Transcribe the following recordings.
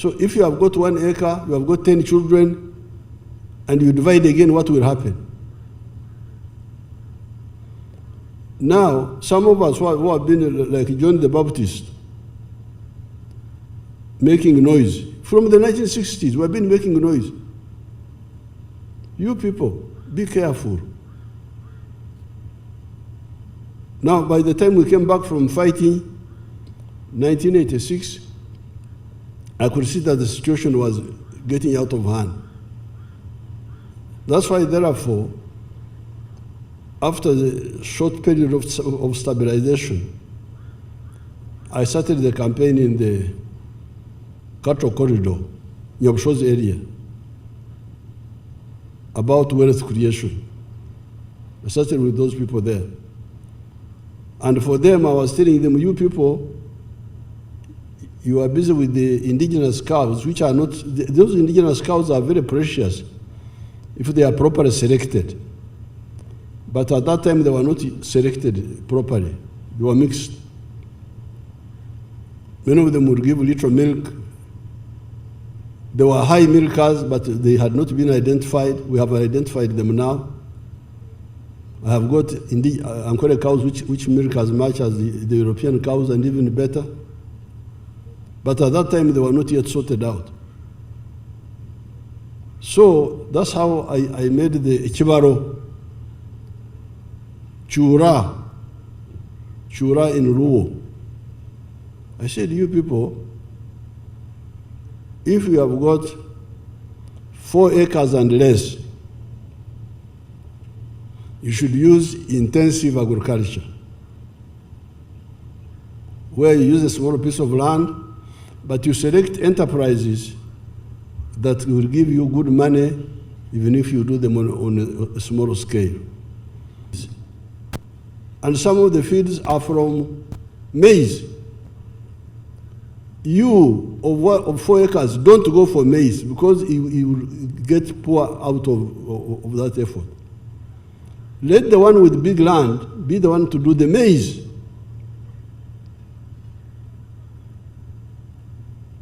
So if you have got 1 acre, you have got 10 children, and you divide again, what will happen? Now, some of us who have been like John the Baptist, making noise. From the 1960s, we have been making noise. You people, be careful. Now, by the time we came back from fighting, 1986, I could see that the situation was getting out of hand. That's why, therefore, after the short period of stabilization, I started the campaign in the cattle corridor, Nyabsho's area, about wealth creation. I started with those people there. And for them, I was telling them, you people, you are busy with the indigenous cows, which are not, those indigenous cows are very precious if they are properly selected. But at that time, they were not selected properly. They were mixed. Many of them would give little milk. They were high milkers, but they had not been identified. We have identified them now. I have got Ankole cows which milk as much as the European cows and even better. But at that time, they were not yet sorted out. So that's how I made the Chibaro Chura in Luo. I said, you people, if you have got 4 acres and less, you should use intensive agriculture, where you use a small piece of land, but you select enterprises that will give you good money, even if you do them on a small scale. And some of the fields are from maize. You, of 4 acres, don't go for maize, because you will get poor out of that effort. Let the one with big land be the one to do the maize.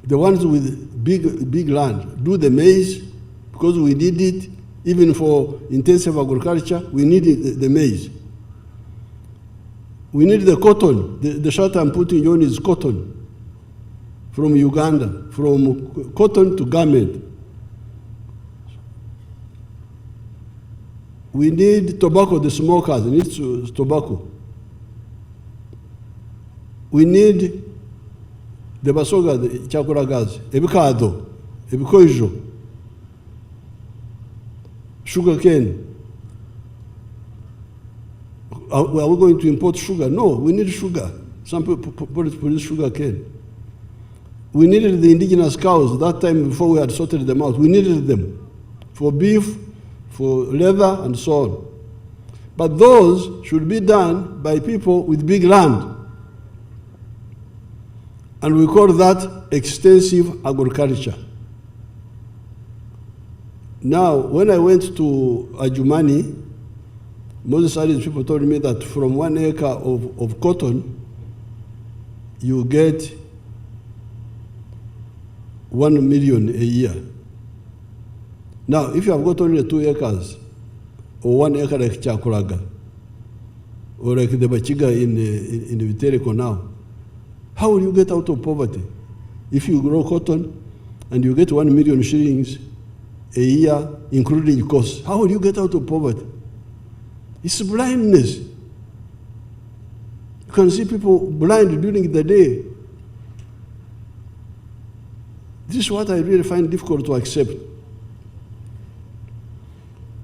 The ones with big land do the maize, because we need it. Even for intensive agriculture, we need the maize. We need the cotton. The shirt I'm putting on is cotton from Uganda, from cotton to garment. We need tobacco, the smokers need tobacco. We need the basoga, the chakuragazi, ebikado, ebikoijo, sugar cane. Are we going to import sugar? No, we need sugar. Some people produce sugar cane. We needed the indigenous cows that time before we had sorted them out. We needed them for beef, for leather, and so on. But those should be done by people with big land. And we call that extensive agriculture. Now, when I went to Ajumani, Moses Ali's people told me that from 1 acre of cotton, you get 1 million a year. Now, if you have got only 2 acres, or 1 acre like Chakuraga, or like the Bachiga in the Vitereko now, how will you get out of poverty? If you grow cotton and you get 1 million shillings a year, including costs, how will you get out of poverty? It's blindness. You can see people blind during the day. This is what I really find difficult to accept.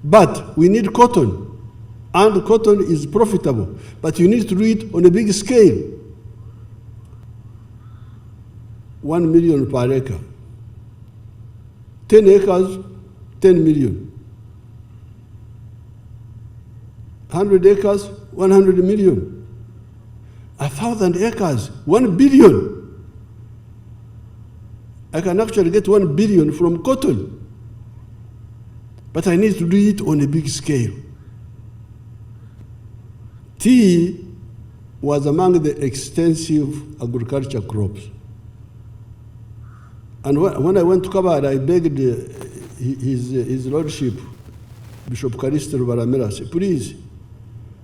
But we need cotton, and cotton is profitable, but you need to do it on a big scale. 1 million per acre. 10 acres, 10 million. 100 acres, 100 million. 1,000 acres, 1 billion. I can actually get 1 billion from cotton. But I need to do it on a big scale. Tea was among the extensive agriculture crops. And when I went to Kabale, I begged his lordship, Bishop Karisto Rubaramira, said, please,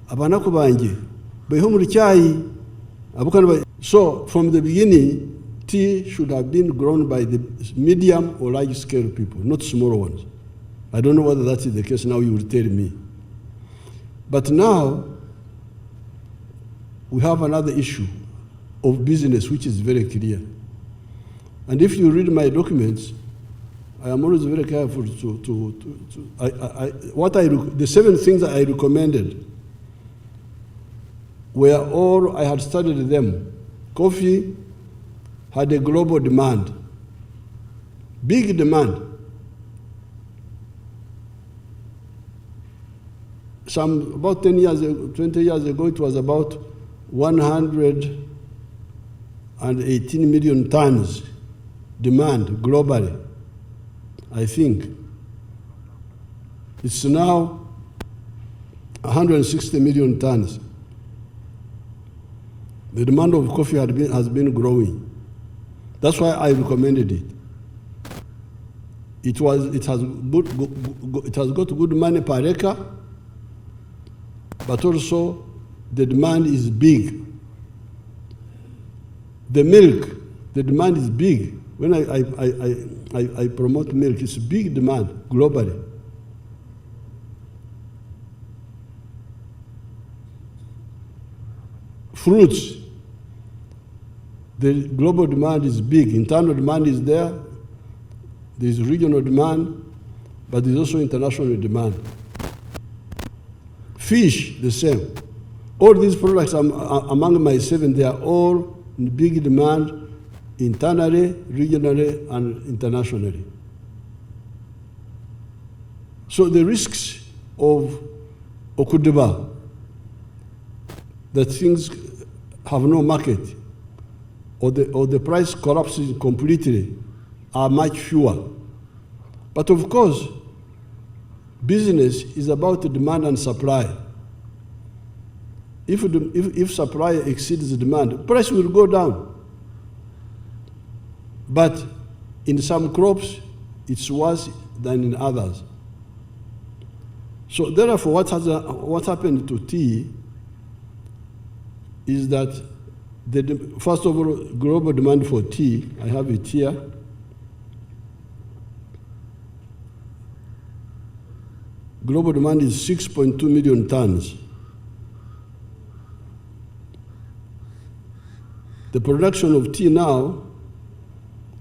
abanako banje, beho muri cyayi. So from the beginning, tea should have been grown by the medium or large scale people, not small ones. I don't know whether that is the case now, you will tell me. But now, we have another issue of business which is very clear. And if you read my documents, I am always very careful the 7 things that I recommended were all, I had studied them. Coffee had a global demand, big demand. About 10 years, 20 years ago, it was about 118 million tons demand globally, I think. It's now 160 million tons. The demand of coffee has been growing. That's why I recommended it. It has got good money per acre, but also the demand is big. The milk, the demand is big. When I promote milk, it's big demand globally. Fruits, the global demand is big. Internal demand is there. There's regional demand, but there's also international demand. Fish, the same. All these products among my 7, they are all in big demand internally, regionally, and internationally. So the risks of Okuduba, that things have no market, or the price collapses completely, are much fewer. But of course, business is about the demand and supply. If supply exceeds the demand, price will go down. But in some crops, it's worse than in others. So therefore, what happened to tea is that, first of all, global demand for tea, I have it here. Global demand is 6.2 million tons. The production of tea now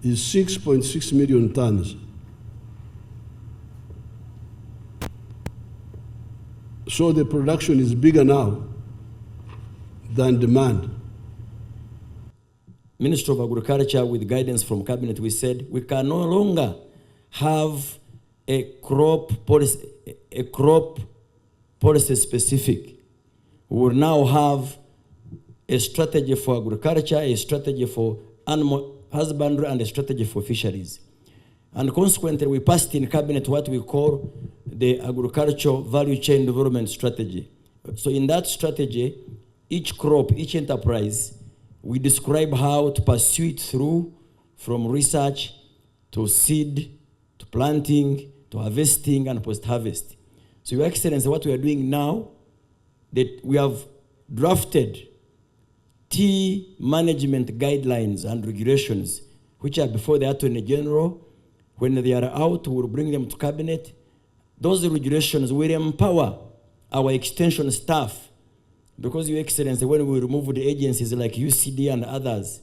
is 6.6 million tons. So the production is bigger now than demand. Minister of Agriculture, with guidance from Cabinet, we said we can no longer have a crop policy specific. We will now have a strategy for agriculture, a strategy for animal husbandry, and a strategy for fisheries. And consequently, we passed in Cabinet what we call the agricultural value chain development strategy. So in that strategy, each crop, each enterprise, we describe how to pursue it through, from research to seed, to planting, to harvesting, and post-harvest. So, Your Excellency, what we are doing now, that we have drafted tea management guidelines and regulations, which are before the Attorney General. When they are out, we will bring them to Cabinet. Those regulations will empower our extension staff, because, Your Excellency, when we remove the agencies like UCD and others,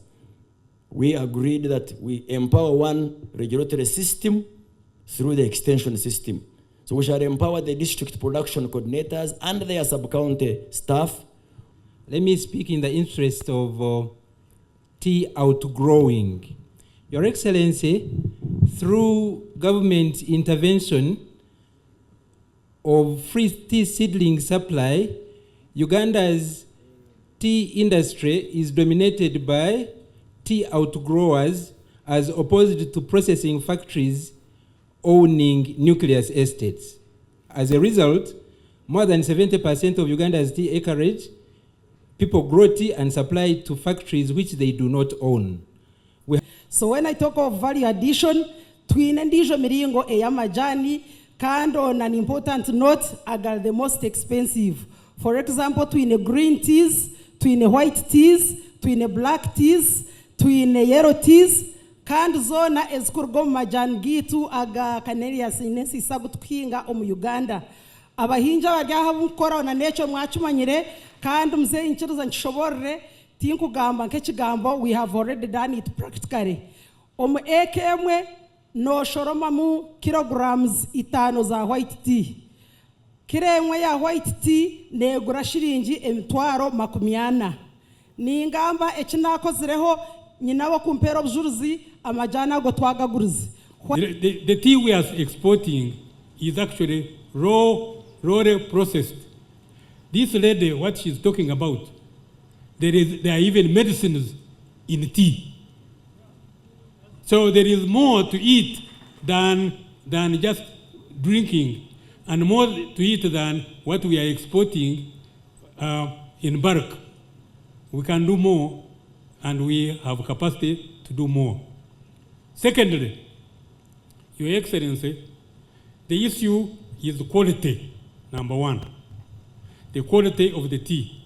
we agreed that we empower one regulatory system through the extension system. So we shall empower the district production coordinators and their sub-county staff. Let me speak in the interest of tea outgrowing. Your Excellency, through government intervention of free tea seedling supply, Uganda's tea industry is dominated by tea outgrowers as opposed to processing factories owning nucleus estates. As a result, more than 70% of Uganda's tea acreage, people grow tea and supply it to factories which they do not own. So when I talk of value addition, twine ndijo miringo eyamajani, kandi on an important note, are the most expensive. For example, twine green teas, twine white teas, twine black teas, twine yellow teas, kandi zona ezikurgo majani gitu aga kaneria sinesi sagut kuhinga Uganda. Abahinja baryaha bukora na nature mwachumanyire kandi mze inchiruza nshoborre tinkugamba nk'ekigambo, we have already done it practically. Eke emwe no shoroma mu kilograms 5 za white tea. Kire emwe ya white tea negura shilingi 240. Ni ngamba ekinakozireho nyinawo kumpera obujuruzi amajana go twagagurize. The tea we are exporting is actually raw processed. This lady, what she's talking about, there are even medicines in tea. So there is more to eat than just drinking, and more to eat than what we are exporting in bulk. We can do more, and we have capacity to do more. Secondly, Your Excellency, the issue is quality, number one. The quality of the tea.